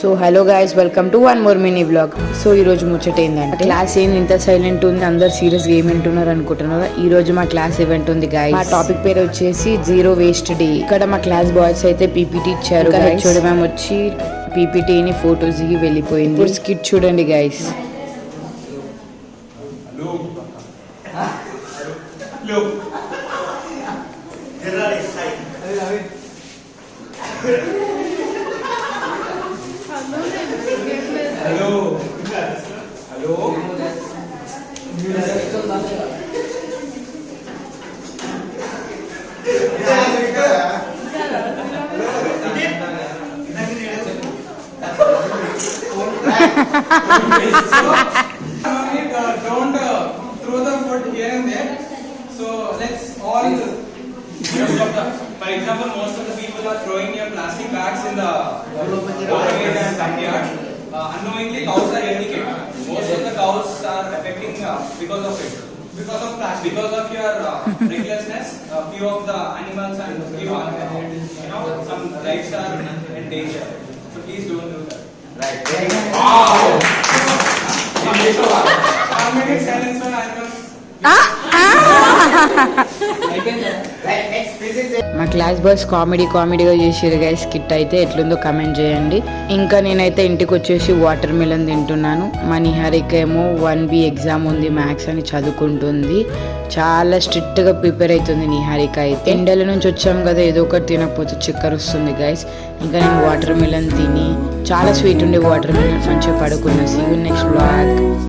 So hello guys, welcome to one more mini blog. So ఈ రోజు ముచ్చట ఏంటంటే, క్లాస్ ఏంది ఇంత సైలెంట్ ఉంది, అందరు సీరియస్ గా ఏం వింటున్నారు అనుకుంటున్నారు. ఈ రోజు మా క్లాస్ ఈవెంట్ ఉంది గైస్. మా టాపిక్ పేరు వచ్చేసి జీరో వేస్ట్ డే. ఇక్కడ మా క్లాస్ బాయ్స్ అయితే పీపీటీ ఇచ్చారు. హెచ్ఓడి మ్యామ్ వచ్చి పీపీటీని ఫోటోస్ దిగి వెళ్ళిపోయింది. స్కిట్ చూడండి guys. Don't throw the food here and there. So let's all. For example, most of the people are throwing your plastic bags in the market and backyard. Unknowingly, cows are eating it. Most of the cows are affecting because of it. Because of plastic. Because of your recklessness, few of the animals and few some lives are in danger. So please don't do that. Right. Wow. Silence for animals. మా class boys కామెడీగా చేసారు guys. Skit అయితే ఎట్లుందో comment చేయండి. ఇంకా నేనైతే ఇంటికి వచ్చేసి వాటర్ మిలన్ తింటున్నాను. మా నిహారిక ఏమో 1B ఎగ్జామ్ ఉంది మ్యాథ్స్ అని చదువుకుంటుంది. చాలా స్ట్రిక్ట్ గా ప్రిపేర్ అవుతుంది నిహారిక అయితే. ఎండల నుంచి వచ్చాం కదా, ఏదో ఒకటి తినకపోతే చక్కెర వస్తుంది గైస్. ఇంకా నేను వాటర్ మిలన్ తిని, చాలా స్వీట్ ఉండే వాటర్ మిలన్ మంచిగా పడుకున్నా. See you next blog.